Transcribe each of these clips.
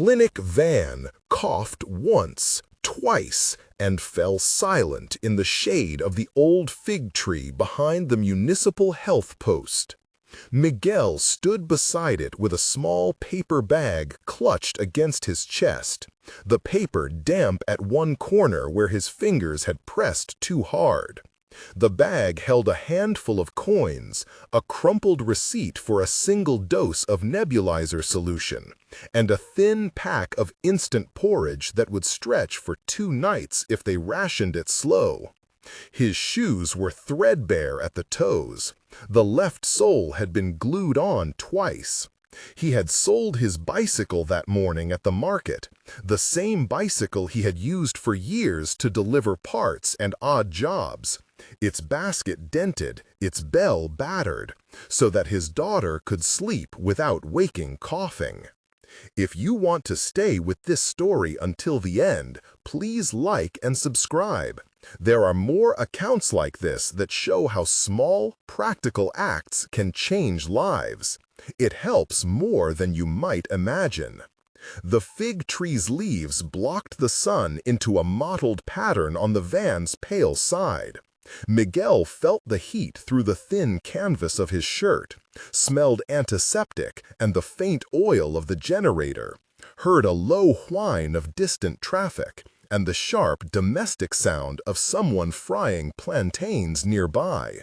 clinic van coughed once, twice, and fell silent in the shade of the old fig tree behind the municipal health post. Miguel stood beside it with a small paper bag clutched against his chest, the paper damp at one corner where his fingers had pressed too hard. The bag held a handful of coins, a crumpled receipt for a single dose of nebulizer solution, and a thin pack of instant porridge that would stretch for 2 nights if they rationed it slow. His shoes were threadbare at the toes. The left sole had been glued on twice. He had sold his bicycle that morning at the market, the same bicycle he had used for years to deliver parts and odd jobs. Its basket dented, its bell battered, so that his daughter could sleep without waking coughing. If you want to stay with this story until the end, please like and subscribe. There are more accounts like this that show how small, practical acts can change lives. It helps more than you might imagine. The fig tree's leaves blocked the sun into a mottled pattern on the van's pale side. Miguel felt the heat through the thin canvas of his shirt, smelled antiseptic and the faint oil of the generator, heard a low whine of distant traffic, and the sharp domestic sound of someone frying plantains nearby.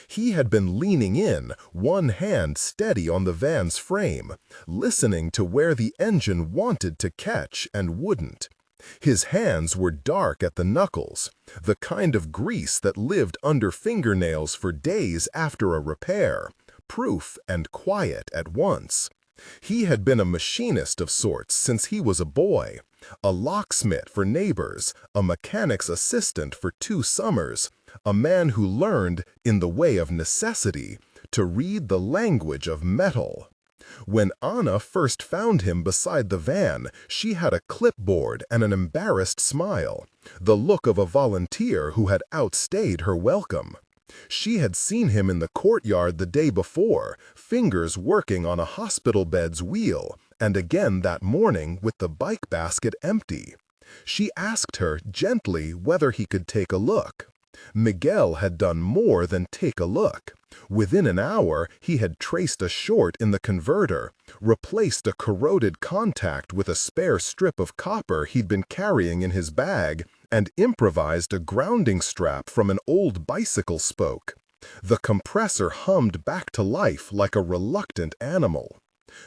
He had been leaning in, one hand steady on the van's frame, listening to where the engine wanted to catch and wouldn't. His hands were dark at the knuckles, the kind of grease that lived under fingernails for days after a repair, proof and quiet at once. He had been a machinist of sorts since he was a boy, a locksmith for neighbors, a mechanic's assistant for 2 summers, a man who learned, in the way of necessity, to read the language of metal. When Anna first found him beside the van, she had a clipboard and an embarrassed smile, the look of a volunteer who had outstayed her welcome. She had seen him in the courtyard the day before, fingers working on a hospital bed's wheel, and again that morning with the bike basket empty. She asked her gently whether he could take a look. Miguel had done more than take a look. Within an hour, he had traced a short in the converter, replaced a corroded contact with a spare strip of copper he'd been carrying in his bag, and improvised a grounding strap from an old bicycle spoke. The compressor hummed back to life like a reluctant animal.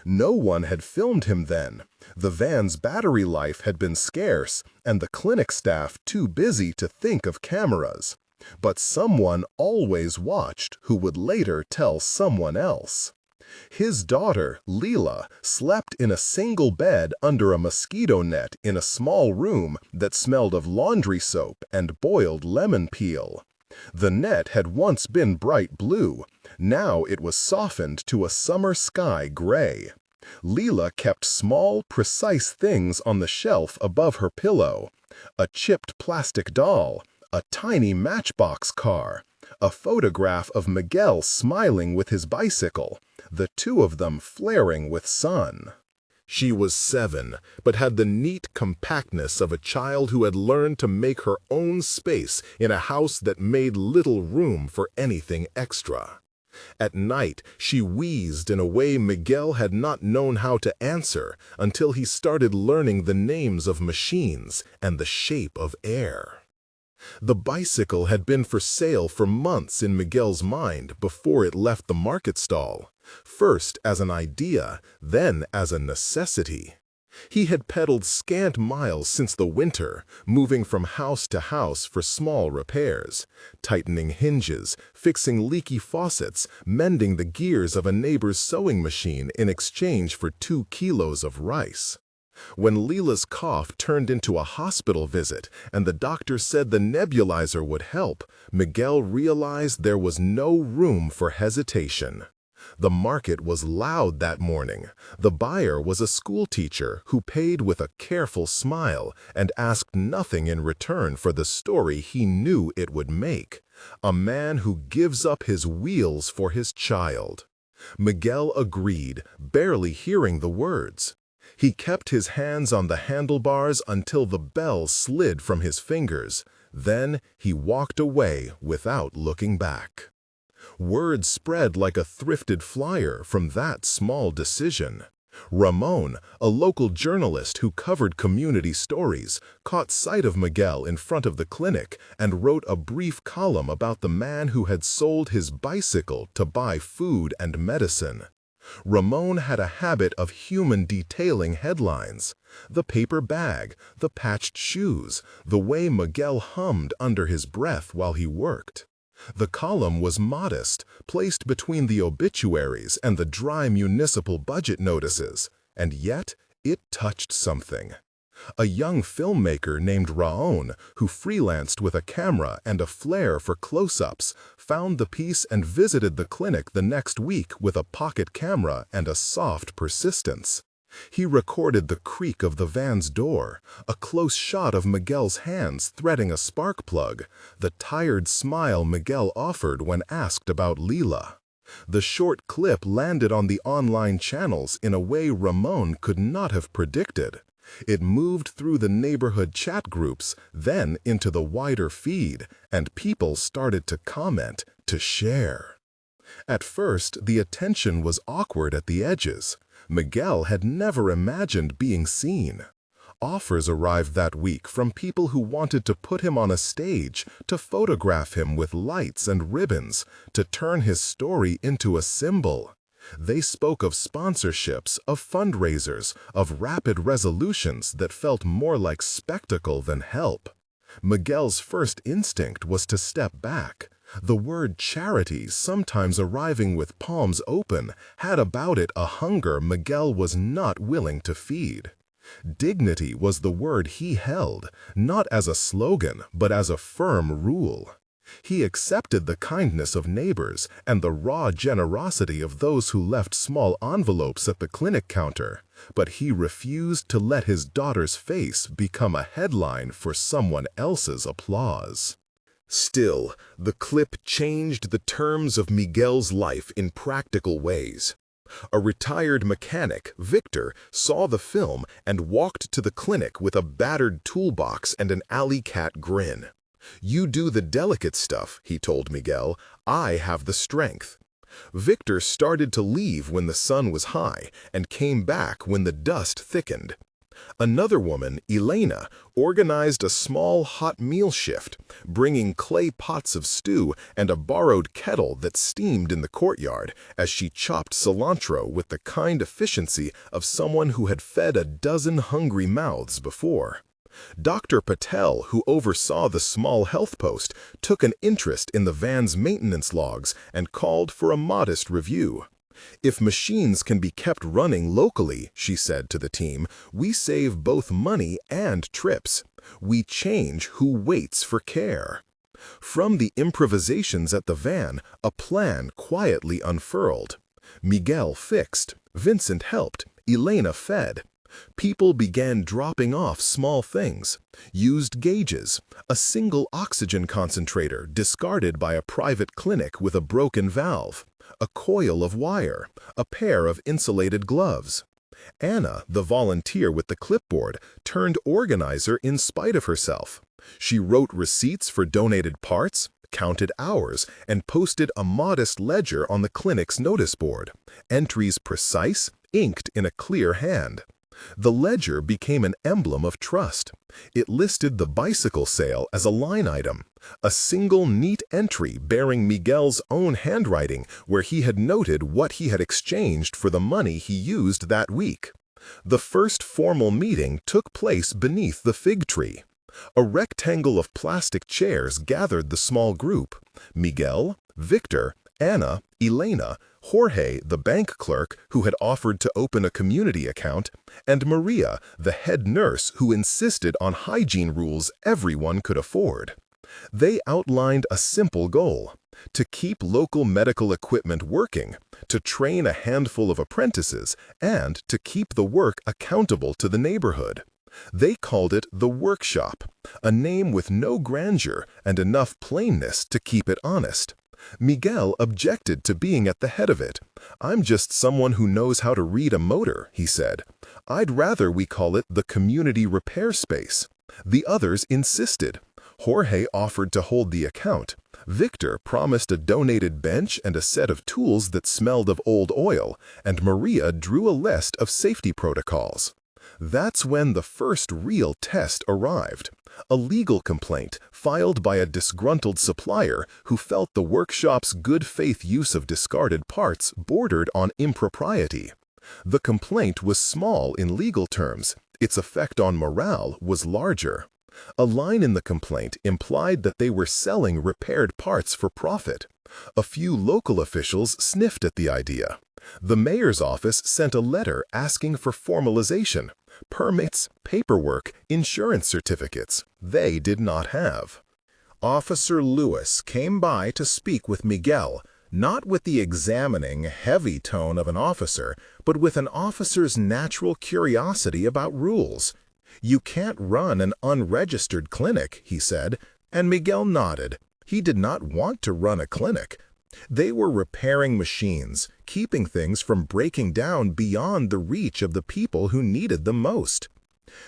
No one had filmed him then. The van's battery life had been scarce, and the clinic staff too busy to think of cameras. But someone always watched who would later tell someone else. His daughter, Leila, slept in a single bed under a mosquito net in a small room that smelled of laundry soap and boiled lemon peel. The net had once been bright blue. Now it was softened to a summer sky gray. Leila kept small, precise things on the shelf above her pillow: a chipped plastic doll, a tiny matchbox car, a photograph of Miguel smiling with his bicycle, the 2 of them flaring with sun. She was 7, but had the neat compactness of a child who had learned to make her own space in a house that made little room for anything extra. At night, she wheezed in a way Miguel had not known how to answer until he started learning the names of machines and the shape of air. The bicycle had been for sale for months in Miguel's mind before it left the market stall, first as an idea, then as a necessity. He had pedaled scant miles since the winter, moving from house to house for small repairs, tightening hinges, fixing leaky faucets, mending the gears of a neighbor's sewing machine in exchange for 2 kilos of rice. When Leila's cough turned into a hospital visit and the doctor said the nebulizer would help, Miguel realized there was no room for hesitation. The market was loud that morning. The buyer was a schoolteacher who paid with a careful smile and asked nothing in return for the story he knew it would make. A man who gives up his wheels for his child. Miguel agreed, barely hearing the words. He kept his hands on the handlebars until the bell slid from his fingers. Then he walked away without looking back. Word spread like a thrifted flyer from that small decision. Ramon, a local journalist who covered community stories, caught sight of Miguel in front of the clinic and wrote a brief column about the man who had sold his bicycle to buy food and medicine. Ramon had a habit of human detailing headlines. The paper bag, the patched shoes, the way Miguel hummed under his breath while he worked. The column was modest, placed between the obituaries and the dry municipal budget notices, and yet it touched something. A young filmmaker named Raon, who freelanced with a camera and a flair for close-ups, found the piece and visited the clinic the next week with a pocket camera and a soft persistence. He recorded the creak of the van's door, a close shot of Miguel's hands threading a spark plug, the tired smile Miguel offered when asked about Lila. The short clip landed on the online channels in a way Ramon could not have predicted. It moved through the neighborhood chat groups, then into the wider feed, and people started to comment, to share. At first, the attention was awkward at the edges. Miguel had never imagined being seen. Offers arrived that week from people who wanted to put him on a stage, to photograph him with lights and ribbons, to turn his story into a symbol. They spoke of sponsorships, of fundraisers, of rapid resolutions that felt more like spectacle than help. Miguel's first instinct was to step back. The word charity, sometimes arriving with palms open, had about it a hunger Miguel was not willing to feed. Dignity was the word he held, not as a slogan, but as a firm rule. He accepted the kindness of neighbors and the raw generosity of those who left small envelopes at the clinic counter, but he refused to let his daughter's face become a headline for someone else's applause. Still, the clip changed the terms of Miguel's life in practical ways. A retired mechanic, Victor, saw the film and walked to the clinic with a battered toolbox and an alley cat grin. "You do the delicate stuff," he told Miguel. "I have the strength." Victor started to leave when the sun was high and came back when the dust thickened. Another woman, Elena, organized a small hot meal shift, bringing clay pots of stew and a borrowed kettle that steamed in the courtyard as she chopped cilantro with the kind efficiency of someone who had fed a dozen hungry mouths before. Dr. Patel, who oversaw the small health post, took an interest in the van's maintenance logs and called for a modest review. "If machines can be kept running locally," she said to the team, "we save both money and trips. We change who waits for care." From the improvisations at the van, a plan quietly unfurled. Miguel fixed, Vincent helped, Elena fed. People began dropping off small things: used gauges, a single oxygen concentrator discarded by a private clinic with a broken valve, a coil of wire, a pair of insulated gloves. Anna, the volunteer with the clipboard, turned organizer in spite of herself. She wrote receipts for donated parts, counted hours, and posted a modest ledger on the clinic's notice board, entries precise, inked in a clear hand. The ledger became an emblem of trust. It listed the bicycle sale as a line item, a single neat entry bearing Miguel's own handwriting where he had noted what he had exchanged for the money he used that week. The first formal meeting took place beneath the fig tree. A rectangle of plastic chairs gathered the small group: Miguel, Victor, Anna, Elena, Jorge, the bank clerk who had offered to open a community account, and Maria, the head nurse who insisted on hygiene rules everyone could afford. They outlined a simple goal: to keep local medical equipment working, to train a handful of apprentices, and to keep the work accountable to the neighborhood. They called it the Workshop, a name with no grandeur and enough plainness to keep it honest. Miguel objected to being at the head of it. "I'm just someone who knows how to read a motor," he said. "I'd rather we call it the community repair space." The others insisted. Jorge offered to hold the account. Victor promised a donated bench and a set of tools that smelled of old oil, and Maria drew a list of safety protocols. That's when the first real test arrived. A legal complaint filed by a disgruntled supplier who felt the workshop's good faith use of discarded parts bordered on impropriety. The complaint was small in legal terms. Its effect on morale was larger. A line in the complaint implied that they were selling repaired parts for profit. A few local officials sniffed at the idea. The mayor's office sent a letter asking for formalization. Permits, paperwork, insurance certificates they did not have. Officer Lewis came by to speak with Miguel, not with the examining, heavy tone of an officer, but with an officer's natural curiosity about rules. "You can't run an unregistered clinic," he said, and Miguel nodded. He did not want to run a clinic. They were repairing machines, keeping things from breaking down beyond the reach of the people who needed them most.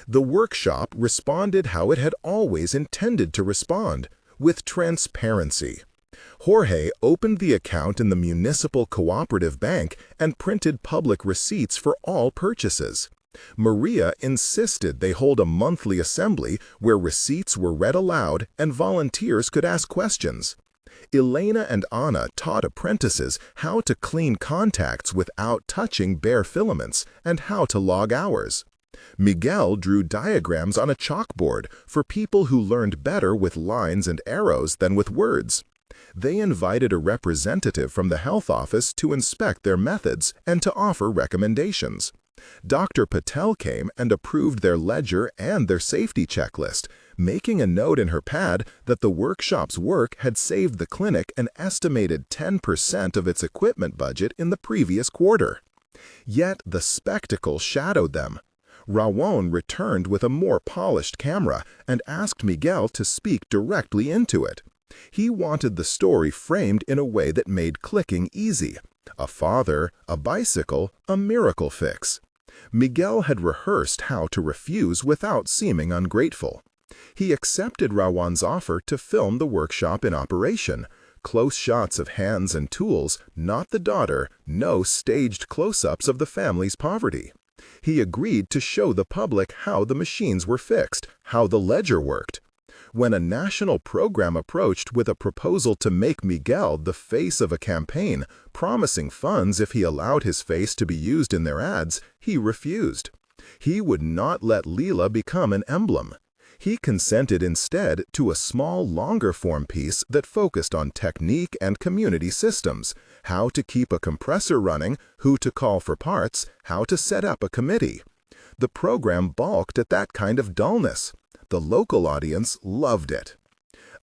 The workshop responded how it had always intended to respond, with transparency. Jorge opened the account in the Municipal Cooperative Bank and printed public receipts for all purchases. Maria insisted they hold a monthly assembly where receipts were read aloud and volunteers could ask questions. Elena and Anna taught apprentices how to clean contacts without touching bare filaments and how to log hours. Miguel drew diagrams on a chalkboard for people who learned better with lines and arrows than with words. They invited a representative from the health office to inspect their methods and to offer recommendations. Dr. Patel came and approved their ledger and their safety checklist, making a note in her pad that the workshop's work had saved the clinic an estimated 10% of its equipment budget in the previous quarter. Yet the spectacle shadowed them. Rawon returned with a more polished camera and asked Miguel to speak directly into it. He wanted the story framed in a way that made clicking easy. A father, a bicycle, a miracle fix. Miguel had rehearsed how to refuse without seeming ungrateful. He accepted Rawon's offer to film the workshop in operation. Close shots of hands and tools, not the daughter, no staged close-ups of the family's poverty. He agreed to show the public how the machines were fixed, how the ledger worked. When a national program approached with a proposal to make Miguel the face of a campaign, promising funds if he allowed his face to be used in their ads, he refused. He would not let Lila become an emblem. He consented instead to a small, longer-form piece that focused on technique and community systems, how to keep a compressor running, who to call for parts, how to set up a committee. The program balked at that kind of dullness. The local audience loved it.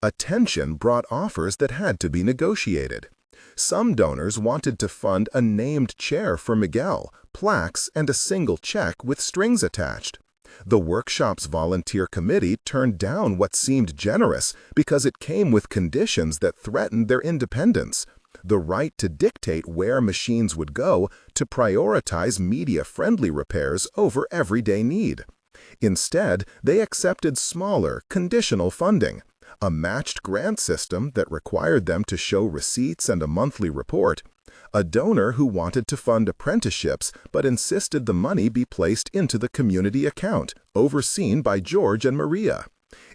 Attention brought offers that had to be negotiated. Some donors wanted to fund a named chair for Miguel, plaques, and a single check with strings attached. The workshop's volunteer committee turned down what seemed generous because it came with conditions that threatened their independence. The right to dictate where machines would go, to prioritize media-friendly repairs over everyday need. Instead, they accepted smaller, conditional funding, a matched grant system that required them to show receipts and a monthly report, a donor who wanted to fund apprenticeships but insisted the money be placed into the community account, overseen by George and Maria.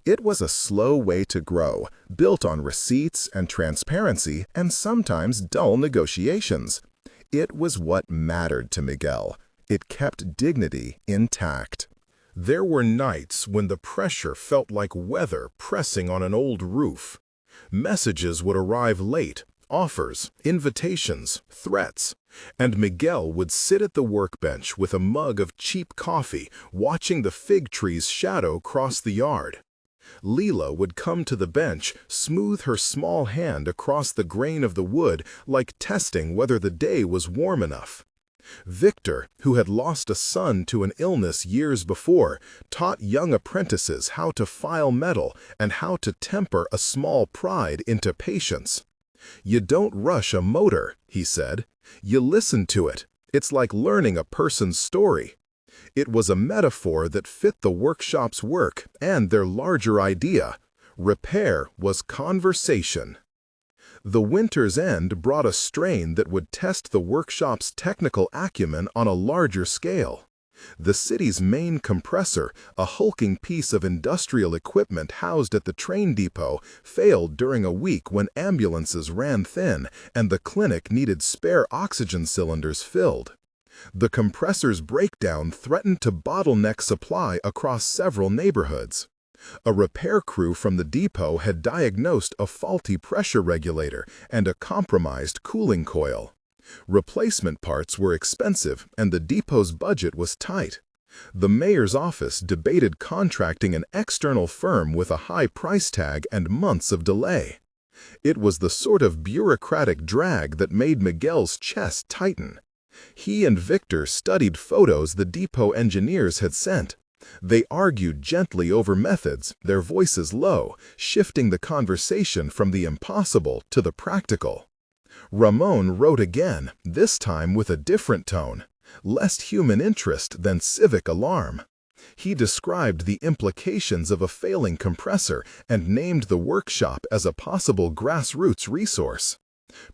It was a slow way to grow, built on receipts and transparency and sometimes dull negotiations. It was what mattered to Miguel. It kept dignity intact. There were nights when the pressure felt like weather pressing on an old roof. Messages would arrive late, offers, invitations, threats, and Miguel would sit at the workbench with a mug of cheap coffee, watching the fig tree's shadow cross the yard. Lila would come to the bench, smooth her small hand across the grain of the wood like testing whether the day was warm enough. Victor, who had lost a son to an illness years before, taught young apprentices how to file metal and how to temper a small pride into patience. "You don't rush a motor," he said. "You listen to it. It's like learning a person's story." It was a metaphor that fit the workshop's work and their larger idea. Repair was conversation. The winter's end brought a strain that would test the workshop's technical acumen on a larger scale. The city's main compressor, a hulking piece of industrial equipment housed at the train depot, failed during a week when ambulances ran thin and the clinic needed spare oxygen cylinders filled. The compressor's breakdown threatened to bottleneck supply across several neighborhoods. A repair crew from the depot had diagnosed a faulty pressure regulator and a compromised cooling coil. Replacement parts were expensive and the depot's budget was tight. The mayor's office debated contracting an external firm with a high price tag and months of delay. It was the sort of bureaucratic drag that made Miguel's chest tighten. He and Victor studied photos the depot engineers had sent. They argued gently over methods, their voices low, shifting the conversation from the impossible to the practical. Ramon wrote again, this time with a different tone, less human interest than civic alarm. He described the implications of a failing compressor and named the workshop as a possible grassroots resource.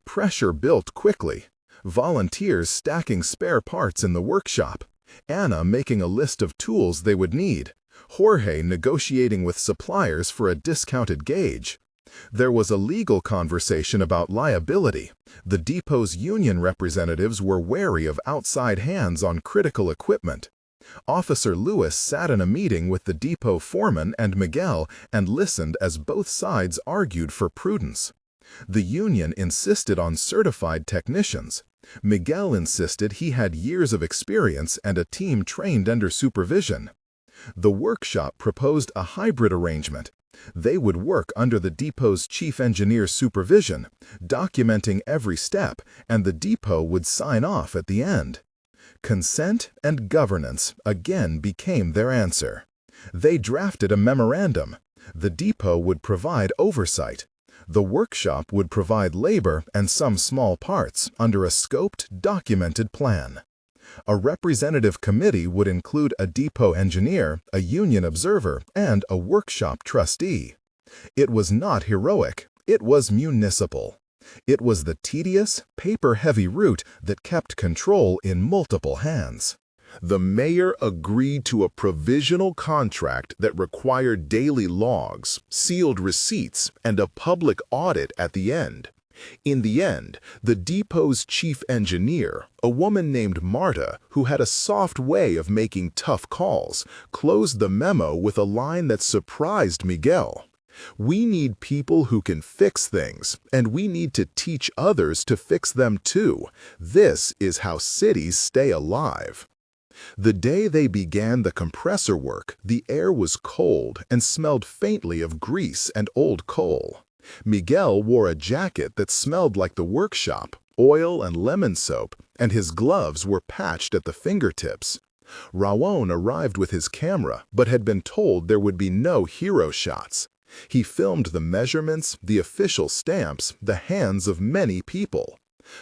Pressure built quickly. Volunteers stacking spare parts in the workshop. Anna making a list of tools they would need. Jorge negotiating with suppliers for a discounted gauge. There was a legal conversation about liability. The depot's union representatives were wary of outside hands on critical equipment. Officer Lewis sat in a meeting with the depot foreman and Miguel and listened as both sides argued for prudence. The union insisted on certified technicians. Miguel insisted he had years of experience and a team trained under supervision. The workshop proposed a hybrid arrangement. They would work under the depot's chief engineer's supervision, documenting every step, and the depot would sign off at the end. Consent and governance again became their answer. They drafted a memorandum. The depot would provide oversight. The workshop would provide labor and some small parts under a scoped, documented plan. A representative committee would include a depot engineer, a union observer, and a workshop trustee. It was not heroic, it was municipal. It was the tedious, paper-heavy route that kept control in multiple hands. The mayor agreed to a provisional contract that required daily logs, sealed receipts, and a public audit at the end. In the end, the depot's chief engineer, a woman named Marta, who had a soft way of making tough calls, closed the memo with a line that surprised Miguel. "We need people who can fix things, and we need to teach others to fix them too. This is how cities stay alive." The day they began the compressor work, the air was cold and smelled faintly of grease and old coal. Miguel wore a jacket that smelled like the workshop, oil and lemon soap, and his gloves were patched at the fingertips. Raon arrived with his camera, but had been told there would be no hero shots. He filmed the measurements, the official stamps, the hands of many people.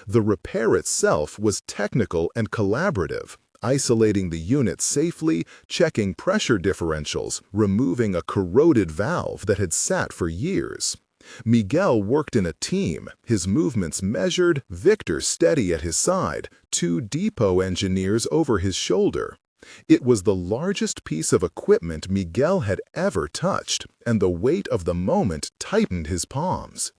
The repair itself was technical and collaborative, isolating the unit safely, checking pressure differentials, removing a corroded valve that had sat for years. Miguel worked in a team, his movements measured, Victor steady at his side, 2 depot engineers over his shoulder. It was the largest piece of equipment Miguel had ever touched, and the weight of the moment tightened his palms.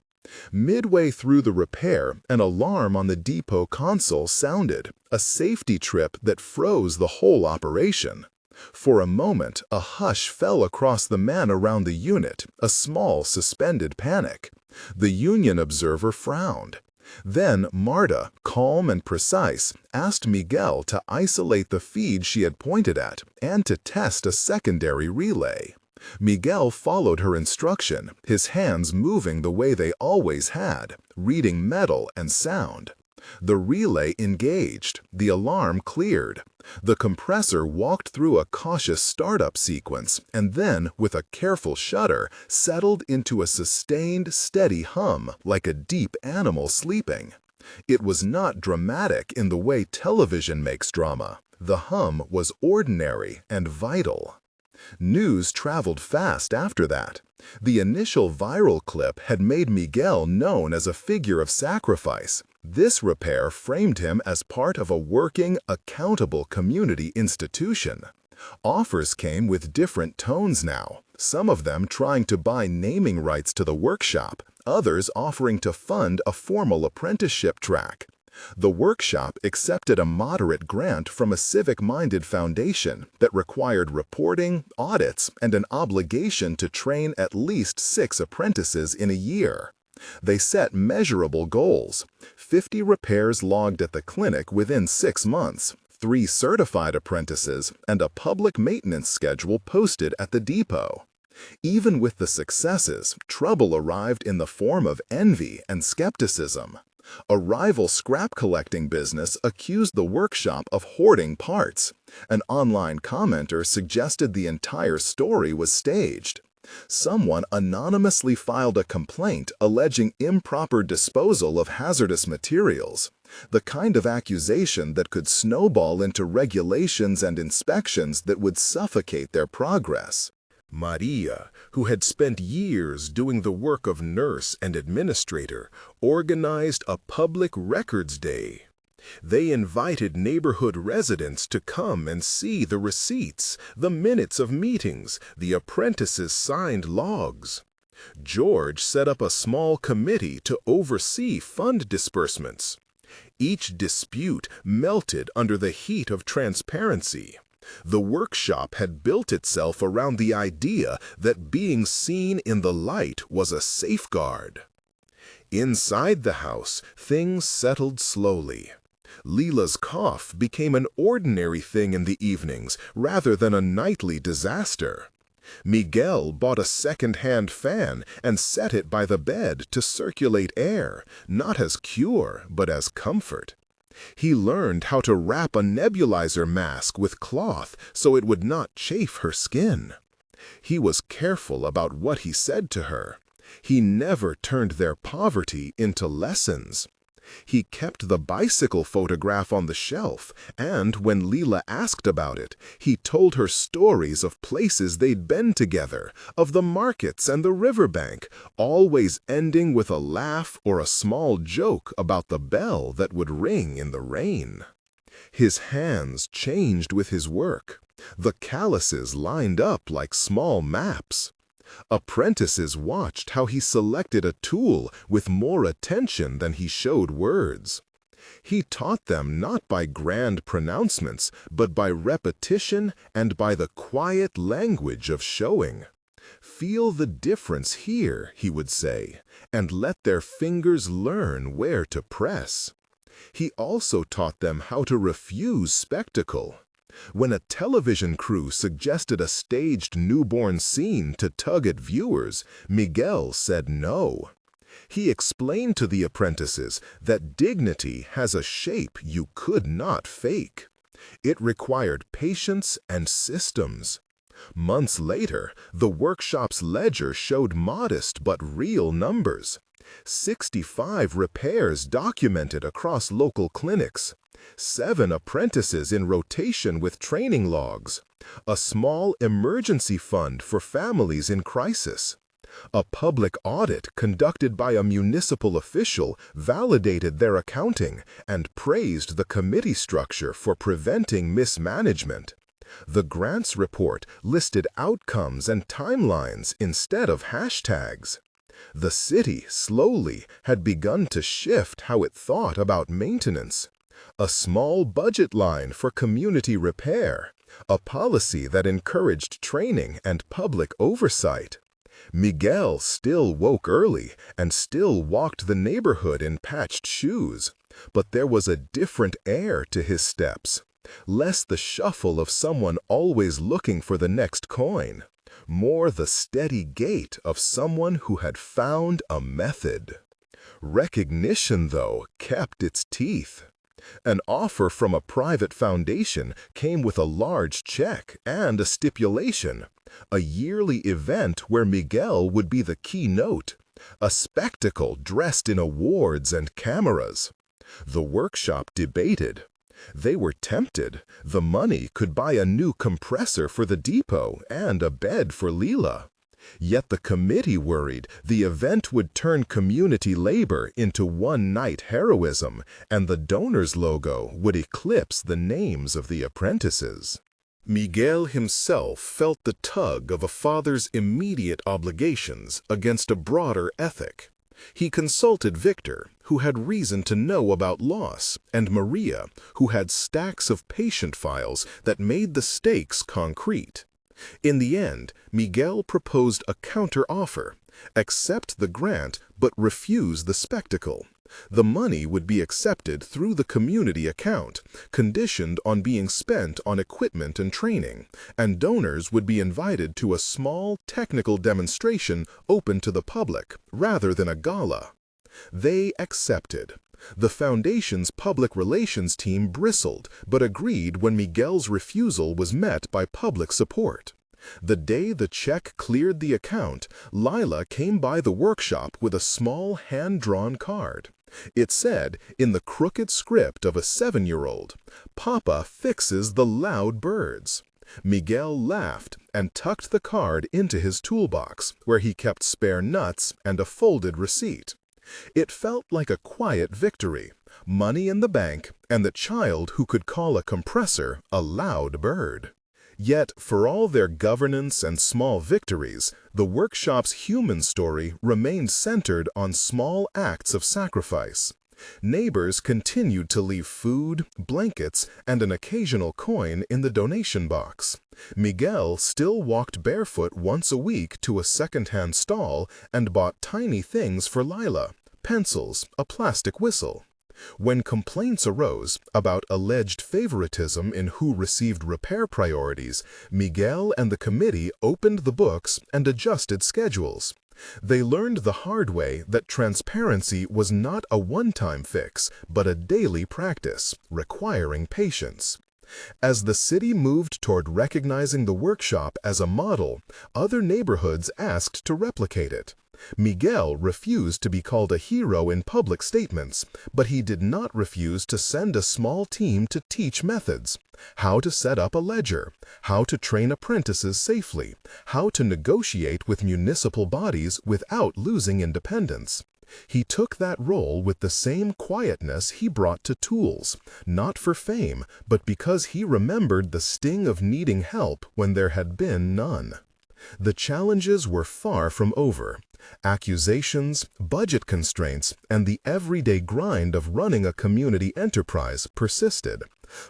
Midway through the repair, an alarm on the depot console sounded, a safety trip that froze the whole operation. For a moment, a hush fell across the men around the unit, a small, suspended panic. The union observer frowned. Then Marta, calm and precise, asked Miguel to isolate the feed she had pointed at and to test a secondary relay. Miguel followed her instruction, his hands moving the way they always had, reading metal and sound. The relay engaged, the alarm cleared. The compressor walked through a cautious startup sequence and then, with a careful shudder, settled into a sustained, steady hum like a deep animal sleeping. It was not dramatic in the way television makes drama. The hum was ordinary and vital. News traveled fast after that. The initial viral clip had made Miguel known as a figure of sacrifice. This repair framed him as part of a working, accountable community institution. Offers came with different tones now, some of them trying to buy naming rights to the workshop, others offering to fund a formal apprenticeship track. The workshop accepted a moderate grant from a civic-minded foundation that required reporting, audits, and an obligation to train at least 6 apprentices in a year. They set measurable goals: 50 repairs logged at the clinic within 6 months, 3 certified apprentices, and a public maintenance schedule posted at the depot. Even with the successes, trouble arrived in the form of envy and skepticism. A rival scrap collecting business accused the workshop of hoarding parts. An online commenter suggested the entire story was staged. Someone anonymously filed a complaint alleging improper disposal of hazardous materials, the kind of accusation that could snowball into regulations and inspections that would suffocate their progress. Maria, who had spent years doing the work of nurse and administrator, organized a public records day. They invited neighborhood residents to come and see the receipts, the minutes of meetings, the apprentices' signed logs. George set up a small committee to oversee fund disbursements. Each dispute melted under the heat of transparency. The workshop had built itself around the idea that being seen in the light was a safeguard. Inside the house, things settled slowly. Leela's cough became an ordinary thing in the evenings rather than a nightly disaster. Miguel bought a second-hand fan and set it by the bed to circulate air, not as cure but as comfort. He learned how to wrap a nebulizer mask with cloth so it would not chafe her skin. He was careful about what he said to her. He never turned their poverty into lessons. He kept the bicycle photograph on the shelf, and when Leela asked about it, he told her stories of places they'd been together, of the markets and the riverbank, always ending with a laugh or a small joke about the bell that would ring in the rain. His hands changed with his work. The calluses lined up like small maps. Apprentices watched how he selected a tool with more attention than he showed words. He taught them not by grand pronouncements, but by repetition and by the quiet language of showing. "Feel the difference here," he would say, and let their fingers learn where to press. He also taught them how to refuse spectacle. When a television crew suggested a staged newborn scene to tug at viewers, Miguel said no. He explained to the apprentices that dignity has a shape you could not fake. It required patience and systems. Months later, the workshop's ledger showed modest but real numbers. 65 repairs documented across local clinics. 7 apprentices in rotation with training logs. A small emergency fund for families in crisis. A public audit conducted by a municipal official validated their accounting and praised the committee structure for preventing mismanagement. The grants report listed outcomes and timelines instead of hashtags. The city, slowly, had begun to shift how it thought about maintenance. A small budget line for community repair, a policy that encouraged training and public oversight. Miguel still woke early and still walked the neighborhood in patched shoes, but there was a different air to his steps. Less the shuffle of someone always looking for the next coin, more the steady gait of someone who had found a method. Recognition, though, kept its teeth. An offer from a private foundation came with a large check and a stipulation, a yearly event where Miguel would be the keynote, a spectacle dressed in awards and cameras. The workshop debated. They were tempted. The money could buy a new compressor for the depot and a bed for Leela. Yet the committee worried the event would turn community labor into one-night heroism, and the donor's logo would eclipse the names of the apprentices. Miguel himself felt the tug of a father's immediate obligations against a broader ethic. He consulted Victor, who had reason to know about loss, and Maria, who had stacks of patient files that made the stakes concrete. In the end, Miguel proposed a counter-offer: accept the grant but refuse the spectacle. The money would be accepted through the community account, conditioned on being spent on equipment and training, and donors would be invited to a small technical demonstration open to the public, rather than a gala. They accepted. The foundation's public relations team bristled, but agreed when Miguel's refusal was met by public support. The day the check cleared the account, Lila came by the workshop with a small hand-drawn card. It said, in the crooked script of a 7-year-old, "Papa fixes the loud birds." Miguel laughed and tucked the card into his toolbox, where he kept spare nuts and a folded receipt. It felt like a quiet victory, money in the bank, and the child who could call a compressor a loud bird. Yet, for all their governance and small victories, the workshop's human story remained centered on small acts of sacrifice. Neighbors continued to leave food, blankets, and an occasional coin in the donation box. Miguel still walked barefoot once a week to a second-hand stall and bought tiny things for Lila: pencils, a plastic whistle. When complaints arose about alleged favoritism in who received repair priorities, Miguel and the committee opened the books and adjusted schedules. They learned the hard way that transparency was not a one-time fix, but a daily practice, requiring patience. As the city moved toward recognizing the workshop as a model, other neighborhoods asked to replicate it. Miguel refused to be called a hero in public statements, but he did not refuse to send a small team to teach methods: how to set up a ledger, how to train apprentices safely, how to negotiate with municipal bodies without losing independence. He took that role with the same quietness he brought to tools, not for fame, but because he remembered the sting of needing help when there had been none. The challenges were far from over. Accusations, budget constraints, and the everyday grind of running a community enterprise persisted.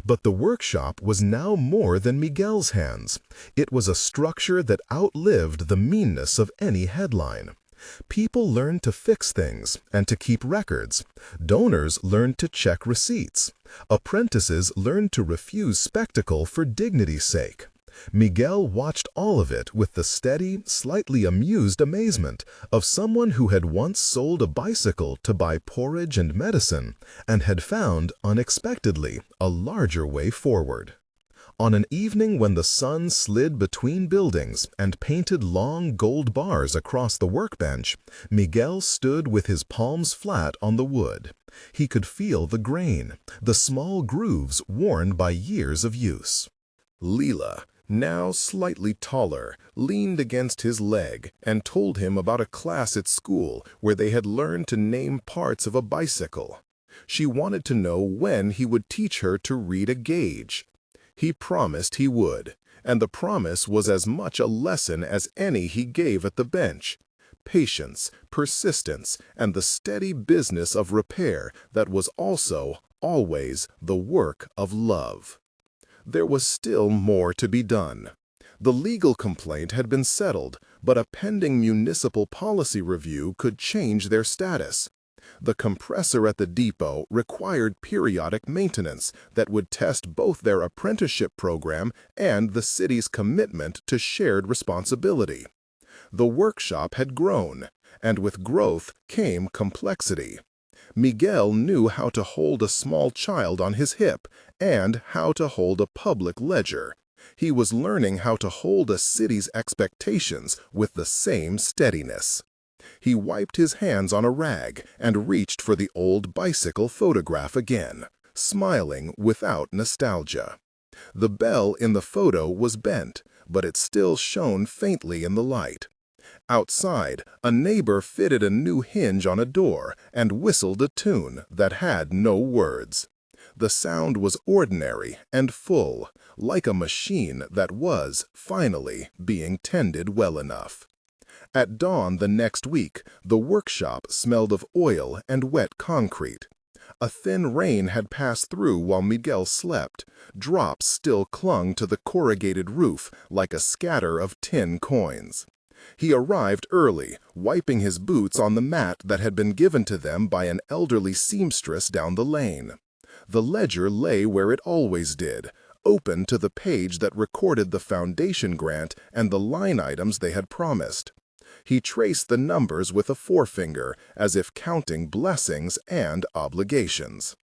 But the workshop was now more than Miguel's hands. It was a structure that outlived the meanness of any headline. People learned to fix things and to keep records. Donors learned to check receipts. Apprentices learned to refuse spectacle for dignity's sake. Miguel watched all of it with the steady, slightly amused amazement of someone who had once sold a bicycle to buy porridge and medicine and had found, unexpectedly, a larger way forward. On an evening when the sun slid between buildings and painted long gold bars across the workbench, Miguel stood with his palms flat on the wood. He could feel the grain, the small grooves worn by years of use. Leela, now slightly taller, leaned against his leg and told him about a class at school where they had learned to name parts of a bicycle. She wanted to know when he would teach her to read a gauge. He promised he would, and the promise was as much a lesson as any he gave at the bench: patience, persistence, and the steady business of repair that was also, always, the work of love. There was still more to be done. The legal complaint had been settled, but a pending municipal policy review could change their status. The compressor at the depot required periodic maintenance that would test both their apprenticeship program and the city's commitment to shared responsibility. The workshop had grown, and with growth came complexity. Miguel knew how to hold a small child on his hip and how to hold a public ledger. He was learning how to hold a city's expectations with the same steadiness. He wiped his hands on a rag and reached for the old bicycle photograph again, smiling without nostalgia. The bell in the photo was bent, but it still shone faintly in the light. Outside, a neighbor fitted a new hinge on a door and whistled a tune that had no words. The sound was ordinary and full, like a machine that was, finally, being tended well enough. At dawn the next week, the workshop smelled of oil and wet concrete. A thin rain had passed through while Miguel slept. Drops still clung to the corrugated roof like a scatter of tin coins. He arrived early, wiping his boots on the mat that had been given to them by an elderly seamstress down the lane. The ledger lay where it always did, open to the page that recorded the foundation grant and the line items they had promised. He traced the numbers with a forefinger, as if counting blessings and obligations.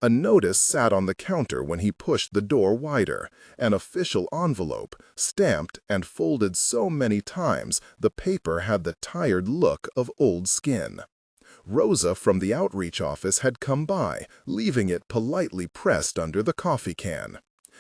A notice sat on the counter when he pushed the door wider, an official envelope, stamped and folded so many times the paper had the tired look of old skin. Rosa from the outreach office had come by, leaving it politely pressed under the coffee can.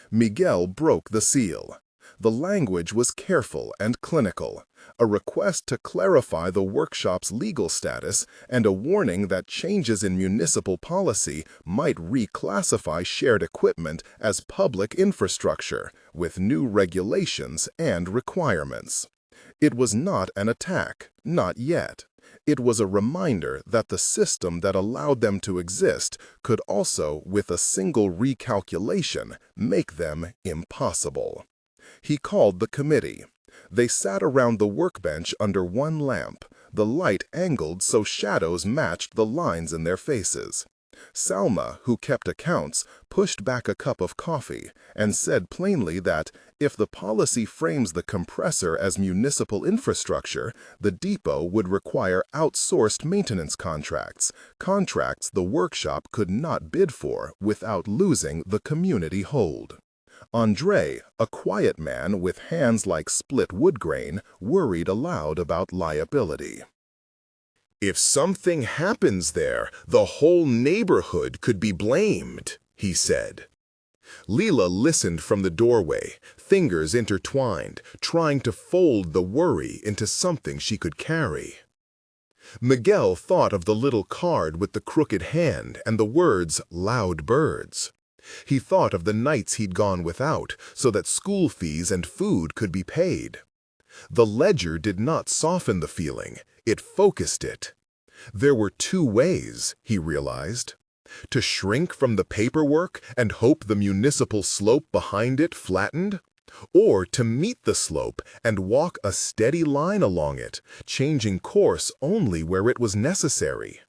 Miguel broke the seal. The language was careful and clinical, a request to clarify the workshop's legal status and a warning that changes in municipal policy might reclassify shared equipment as public infrastructure, with new regulations and requirements. It was not an attack, not yet. It was a reminder that the system that allowed them to exist could also, with a single recalculation, make them impossible. He called the committee. They sat around the workbench under one lamp, the light angled so shadows matched the lines in their faces. Salma, who kept accounts, pushed back a cup of coffee and said plainly that if the policy frames the compressor as municipal infrastructure, the depot would require outsourced maintenance contracts, contracts the workshop could not bid for without losing the community hold. André, a quiet man with hands like split wood grain, worried aloud about liability. "If something happens there, the whole neighborhood could be blamed," he said. Leela listened from the doorway, fingers intertwined, trying to fold the worry into something she could carry. Miguel thought of the little card with the crooked hand and the words, "Loud Birds." He thought of the nights he'd gone without, so that school fees and food could be paid. The ledger did not soften the feeling, it focused it. There were two ways, he realized. To shrink from the paperwork and hope the municipal slope behind it flattened, or to meet the slope and walk a steady line along it, changing course only where it was necessary.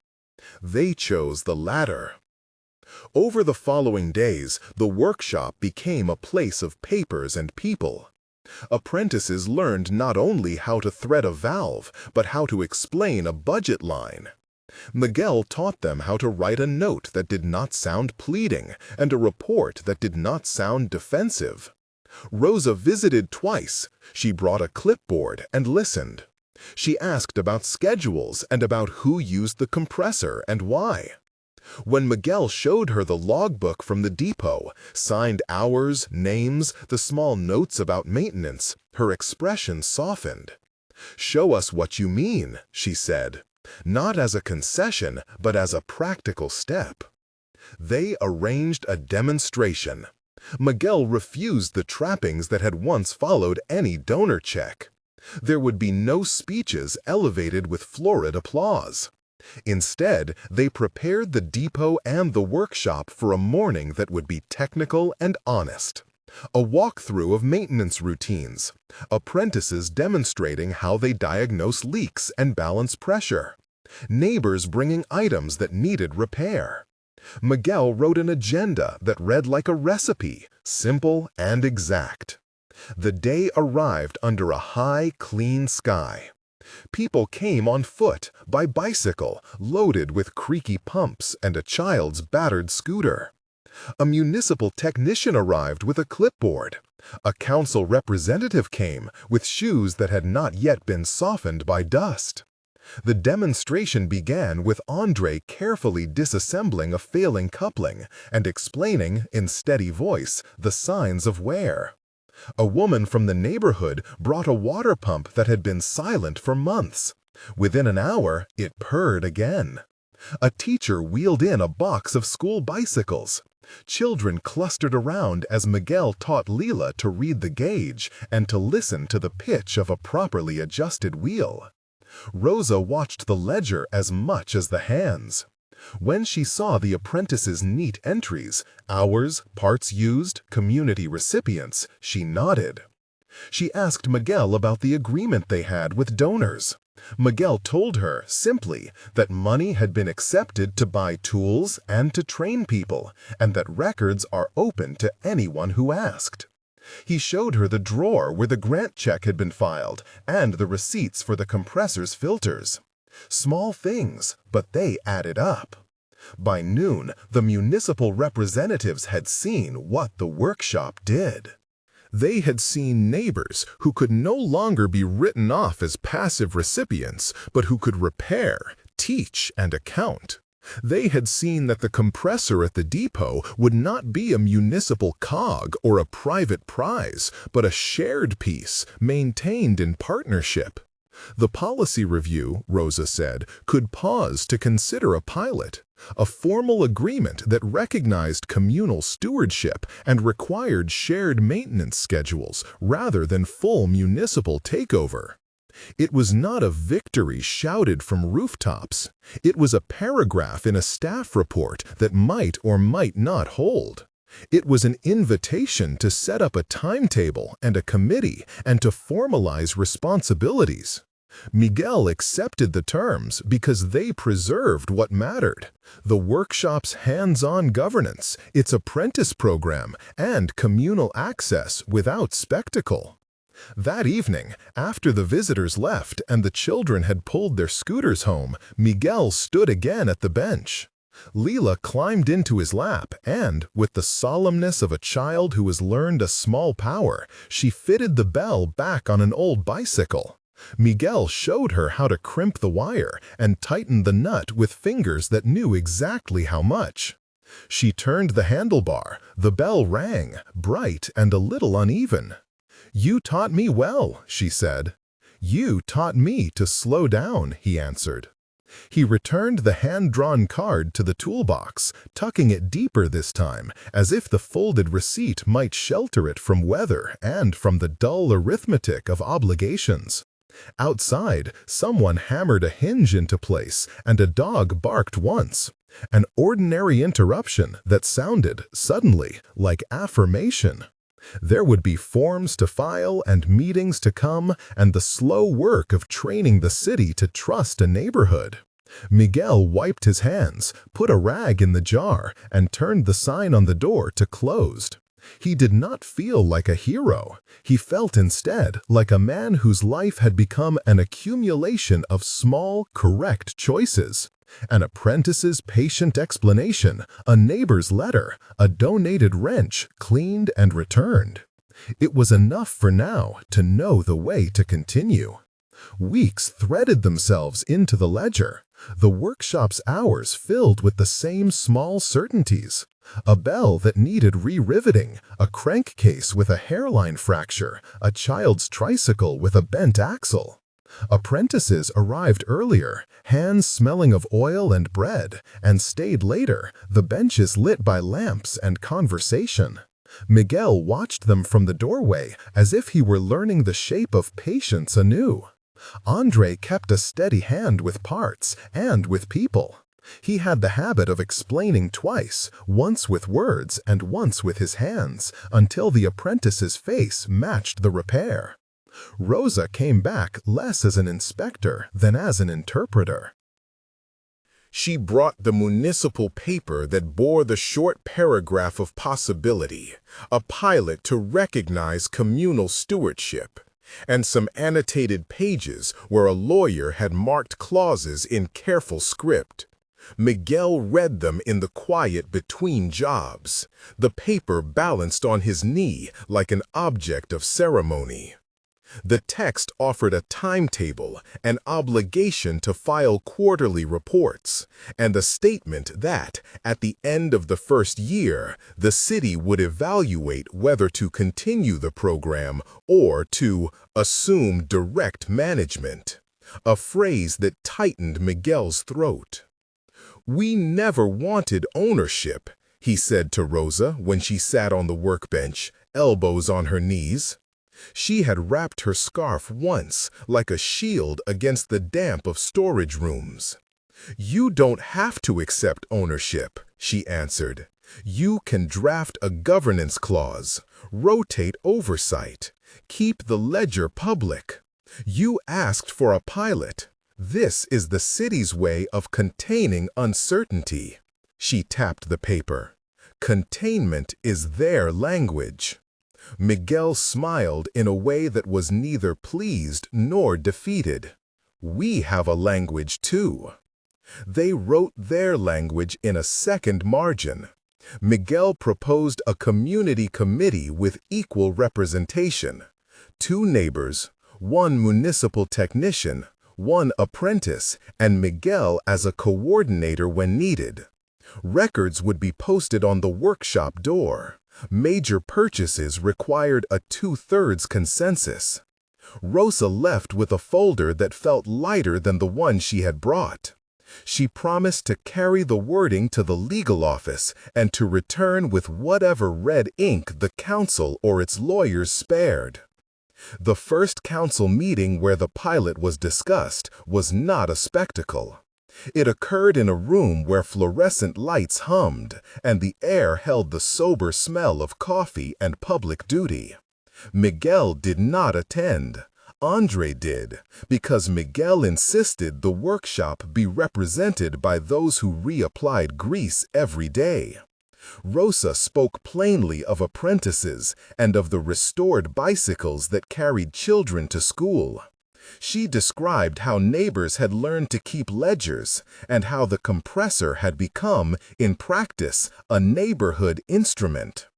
They chose the latter. Over the following days, the workshop became a place of papers and people. Apprentices learned not only how to thread a valve, but how to explain a budget line. Miguel taught them how to write a note that did not sound pleading and a report that did not sound defensive. Rosa visited twice. She brought a clipboard and listened. She asked about schedules and about who used the compressor and why. When Miguel showed her the logbook from the depot, signed hours, names, the small notes about maintenance, her expression softened. "Show us what you mean," she said, not as a concession, but as a practical step. They arranged a demonstration. Miguel refused the trappings that had once followed any donor check. There would be no speeches elevated with florid applause. Instead, they prepared the depot and the workshop for a morning that would be technical and honest. A walkthrough of maintenance routines, apprentices demonstrating how they diagnose leaks and balance pressure, neighbors bringing items that needed repair. Miguel wrote an agenda that read like a recipe, simple and exact. The day arrived under a high, clean sky. People came on foot, by bicycle, loaded with creaky pumps and a child's battered scooter. A municipal technician arrived with a clipboard. A council representative came with shoes that had not yet been softened by dust. The demonstration began with Andre carefully disassembling a failing coupling and explaining, in steady voice, the signs of wear. A woman from the neighborhood brought a water pump that had been silent for months. Within an hour, it purred again. A teacher wheeled in a box of school bicycles. Children clustered around as Miguel taught Lila to read the gauge and to listen to the pitch of a properly adjusted wheel. Rosa watched the ledger as much as the hands. When she saw the apprentice's neat entries, hours, parts used, community recipients, she nodded. She asked Miguel about the agreement they had with donors. Miguel told her, simply, that money had been accepted to buy tools and to train people, and that records are open to anyone who asked. He showed her the drawer where the grant check had been filed and the receipts for the compressor's filters. Small things, but they added up. By noon, the municipal representatives had seen what the workshop did. They had seen neighbors who could no longer be written off as passive recipients, but who could repair, teach, and account. They had seen that the compressor at the depot would not be a municipal cog or a private prize, but a shared piece, maintained in partnership. The policy review, Rosa said, could pause to consider a pilot, a formal agreement that recognized communal stewardship and required shared maintenance schedules rather than full municipal takeover. It was not a victory shouted from rooftops. It was a paragraph in a staff report that might or might not hold. It was an invitation to set up a timetable and a committee and to formalize responsibilities. Miguel accepted the terms because they preserved what mattered: the workshop's hands-on governance, its apprentice program, and communal access without spectacle. That evening, after the visitors left and the children had pulled their scooters home, Miguel stood again at the bench. Lila climbed into his lap and, with the solemnness of a child who has learned a small power, she fitted the bell back on an old bicycle. Miguel showed her how to crimp the wire and tighten the nut with fingers that knew exactly how much. She turned the handlebar. The bell rang, bright and a little uneven. "You taught me well," she said. "You taught me to slow down," he answered. He returned the hand-drawn card to the toolbox, tucking it deeper this time, as if the folded receipt might shelter it from weather and from the dull arithmetic of obligations. Outside, someone hammered a hinge into place, and a dog barked once. An ordinary interruption that sounded, suddenly, like affirmation. There would be forms to file and meetings to come, and the slow work of training the city to trust a neighborhood. Miguel wiped his hands, put a rag in the jar, and turned the sign on the door to closed. He did not feel like a hero. He felt instead like a man whose life had become an accumulation of small, correct choices. An apprentice's patient explanation, a neighbor's letter, a donated wrench cleaned and returned. It was enough for now to know the way to continue. Weeks threaded themselves into the ledger, the workshop's hours filled with the same small certainties. A bell that needed re-riveting, a crankcase with a hairline fracture, a child's tricycle with a bent axle. Apprentices arrived earlier, hands smelling of oil and bread, and stayed later, the benches lit by lamps and conversation. Miguel watched them from the doorway as if he were learning the shape of patience anew. Andre kept a steady hand with parts and with people. He had the habit of explaining twice, once with words and once with his hands, until the apprentice's face matched the repair. Rosa came back less as an inspector than as an interpreter. She brought the municipal paper that bore the short paragraph of possibility, a pilot to recognize communal stewardship. and some annotated pages where a lawyer had marked clauses in careful script. Miguel read them in the quiet between jobs, the paper balanced on his knee like an object of ceremony. The text offered a timetable, an obligation to file quarterly reports, and a statement that, at the end of the first year, the city would evaluate whether to continue the program or to assume direct management, a phrase that tightened Miguel's throat. "We never wanted ownership," he said to Rosa when she sat on the workbench, elbows on her knees. She had wrapped her scarf once, like a shield against the damp of storage rooms. "You don't have to accept ownership," she answered. "You can draft a governance clause, rotate oversight, keep the ledger public. You asked for a pilot. This is the city's way of containing uncertainty." She tapped the paper. Containment is their language. Miguel smiled in a way that was neither pleased nor defeated. "We have a language too." They wrote their language in a second margin. Miguel proposed a community committee with equal representation. 2 neighbors, 1 municipal technician, 1 apprentice, and Miguel as a coordinator when needed. Records would be posted on the workshop door. Major purchases required a 2/3 consensus. Rosa left with a folder that felt lighter than the one she had brought. She promised to carry the wording to the legal office and to return with whatever red ink the council or its lawyers spared. The first council meeting where the pilot was discussed was not a spectacle. It occurred in a room where fluorescent lights hummed, and the air held the sober smell of coffee and public duty. Miguel did not attend. Andre did, because Miguel insisted the workshop be represented by those who reapplied grease every day. Rosa spoke plainly of apprentices and of the restored bicycles that carried children to school. She described how neighbors had learned to keep ledgers and how the compressor had become, in practice, a neighborhood instrument.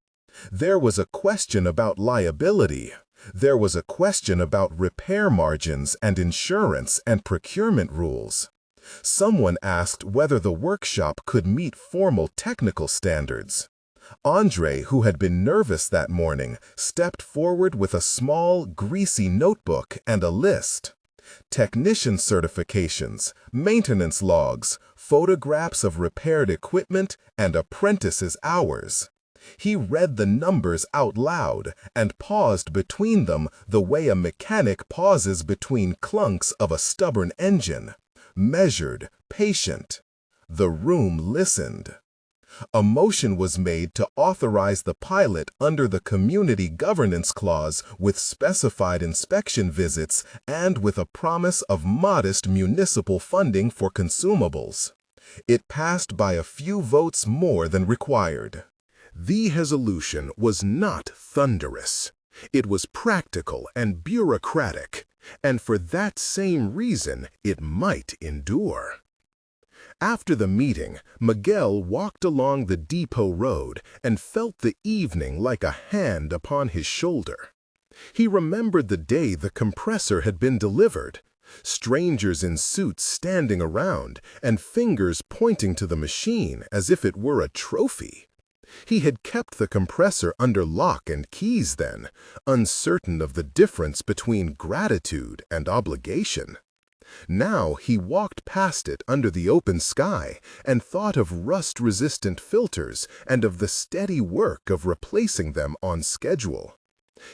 There was a question about liability. There was a question about repair margins and insurance and procurement rules. Someone asked whether the workshop could meet formal technical standards. Andre, who had been nervous that morning, stepped forward with a small, greasy notebook and a list. Technician certifications, maintenance logs, photographs of repaired equipment, and apprentices' hours. He read the numbers out loud and paused between them the way a mechanic pauses between clunks of a stubborn engine. Measured, patient. The room listened. A motion was made to authorize the pilot under the Community Governance Clause with specified inspection visits and with a promise of modest municipal funding for consumables. It passed by a few votes more than required. The resolution was not thunderous. It was practical and bureaucratic, and for that same reason it might endure. After the meeting, Miguel walked along the depot road and felt the evening like a hand upon his shoulder. He remembered the day the compressor had been delivered, strangers in suits standing around and fingers pointing to the machine as if it were a trophy. He had kept the compressor under lock and keys then, uncertain of the difference between gratitude and obligation. Now he walked past it under the open sky and thought of rust-resistant filters and of the steady work of replacing them on schedule.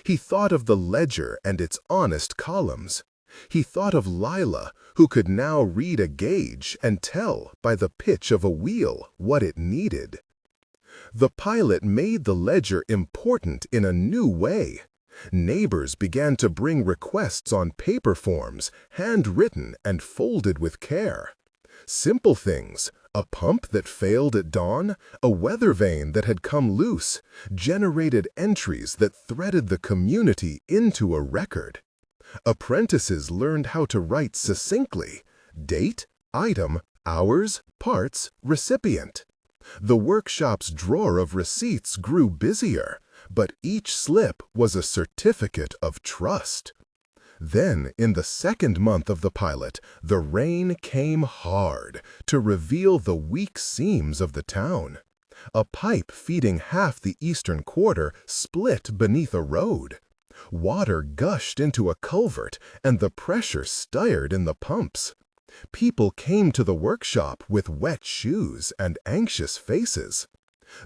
He thought of the ledger and its honest columns. He thought of Lila, who could now read a gauge and tell by the pitch of a wheel what it needed. The pilot made the ledger important in a new way. Neighbors began to bring requests on paper forms, handwritten and folded with care. Simple things, a pump that failed at dawn, a weather vane that had come loose, generated entries that threaded the community into a record. Apprentices learned how to write succinctly: date, item, hours, parts, recipient. The workshop's drawer of receipts grew busier, but each slip was a certificate of trust. Then, in the second month of the pilot, the rain came hard to reveal the weak seams of the town. A pipe feeding half the eastern quarter split beneath a road. Water gushed into a culvert, and the pressure stirred in the pumps. People came to the workshop with wet shoes and anxious faces.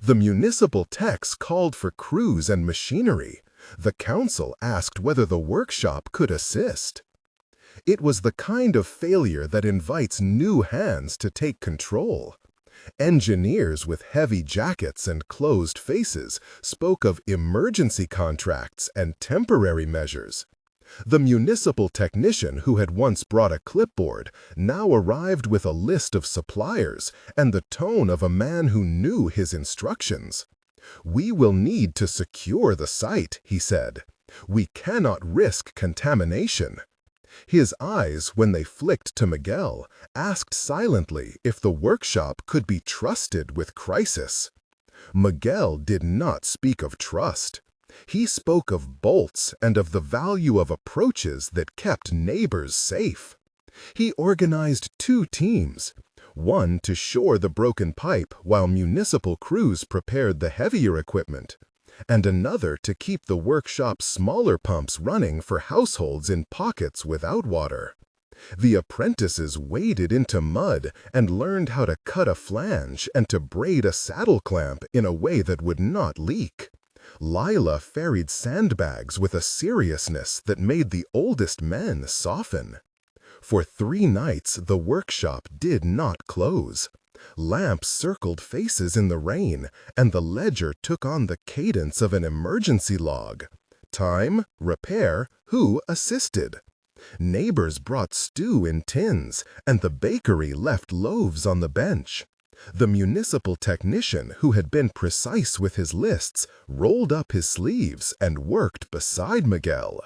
The municipal techs called for crews and machinery. The council asked whether the workshop could assist. It was the kind of failure that invites new hands to take control. Engineers with heavy jackets and closed faces spoke of emergency contracts and temporary measures. The municipal technician who had once brought a clipboard now arrived with a list of suppliers and the tone of a man who knew his instructions. "We will need to secure the site," he said. "We cannot risk contamination." His eyes, when they flicked to Miguel, asked silently if the workshop could be trusted with crisis. Miguel did not speak of trust. He spoke of bolts and of the value of approaches that kept neighbors safe. He organized two teams, one to shore the broken pipe while municipal crews prepared the heavier equipment, and another to keep the workshop's smaller pumps running for households in pockets without water. The apprentices waded into mud and learned how to cut a flange and to braid a saddle clamp in a way that would not leak. Lila ferried sandbags with a seriousness that made the oldest men soften. For 3 nights, the workshop did not close. Lamps circled faces in the rain, and the ledger took on the cadence of an emergency log. Time, repair, who assisted. Neighbors brought stew in tins, and the bakery left loaves on the bench. The municipal technician, who had been precise with his lists, rolled up his sleeves and worked beside Miguel.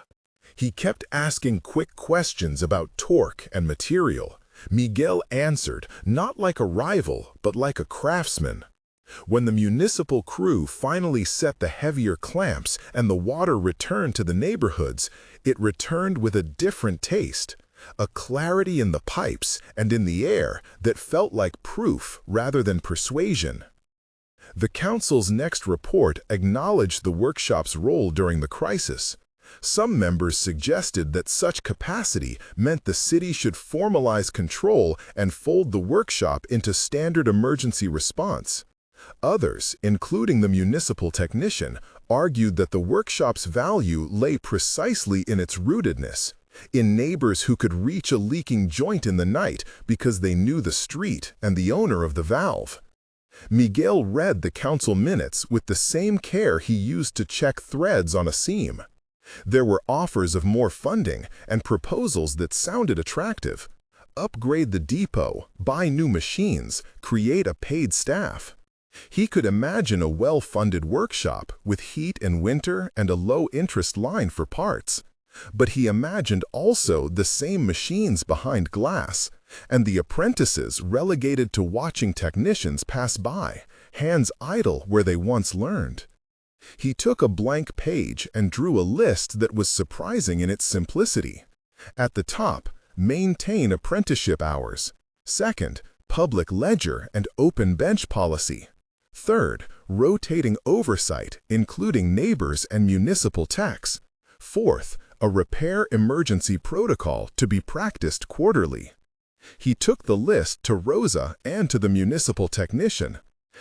He kept asking quick questions about torque and material. Miguel answered, not like a rival, but like a craftsman. When the municipal crew finally set the heavier clamps and the water returned to the neighborhoods, it returned with a different taste, a clarity in the pipes and in the air that felt like proof rather than persuasion. The council's next report acknowledged the workshop's role during the crisis. Some members suggested that such capacity meant the city should formalize control and fold the workshop into standard emergency response. Others, including the municipal technician, argued that the workshop's value lay precisely in its rootedness, in neighbors who could reach a leaking joint in the night because they knew the street and the owner of the valve. Miguel read the council minutes with the same care he used to check threads on a seam. There were offers of more funding and proposals that sounded attractive. Upgrade the depot, buy new machines, create a paid staff. He could imagine a well-funded workshop with heat in winter and a low-interest line for parts. But he imagined also the same machines behind glass, and the apprentices relegated to watching technicians pass by, hands idle where they once learned. He took a blank page and drew a list that was surprising in its simplicity. At the top, maintain apprenticeship hours. Second, public ledger and open bench policy. Third, rotating oversight, including neighbors and municipal techs. Fourth, a repair emergency protocol to be practiced quarterly. He took the list to Rosa and to the municipal technician.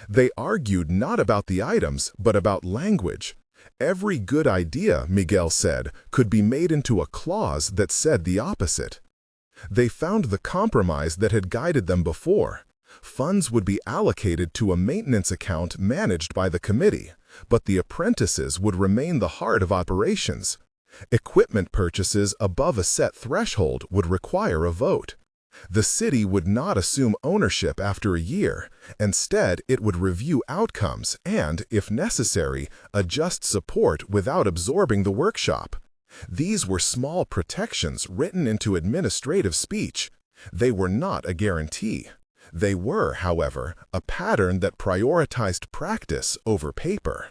They argued not about the items, but about language. Every good idea, Miguel said, could be made into a clause that said the opposite. They found the compromise that had guided them before. Funds would be allocated to a maintenance account managed by the committee, but the apprentices would remain the heart of operations. Equipment purchases above a set threshold would require a vote. The city would not assume ownership after a year. Instead, it would review outcomes and, if necessary, adjust support without absorbing the workshop. These were small protections written into administrative speech. They were not a guarantee. They were, however, a pattern that prioritized practice over paper.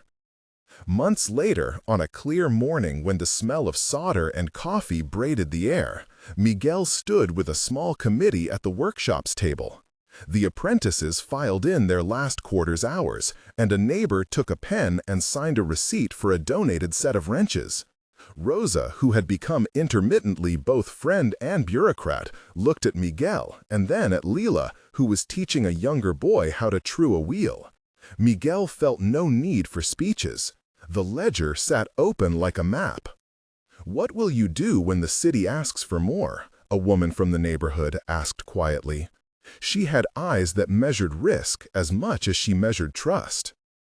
Months later, on a clear morning when the smell of solder and coffee braided the air, Miguel stood with a small committee at the workshop's table. The apprentices filed in their last quarter's hours, and a neighbor took a pen and signed a receipt for a donated set of wrenches. Rosa, who had become intermittently both friend and bureaucrat, looked at Miguel and then at Lila, who was teaching a younger boy how to true a wheel. Miguel felt no need for speeches. The ledger sat open like a map. "What will you do when the city asks for more?" a woman from the neighborhood asked quietly. She had eyes that measured risk as much as she measured trust.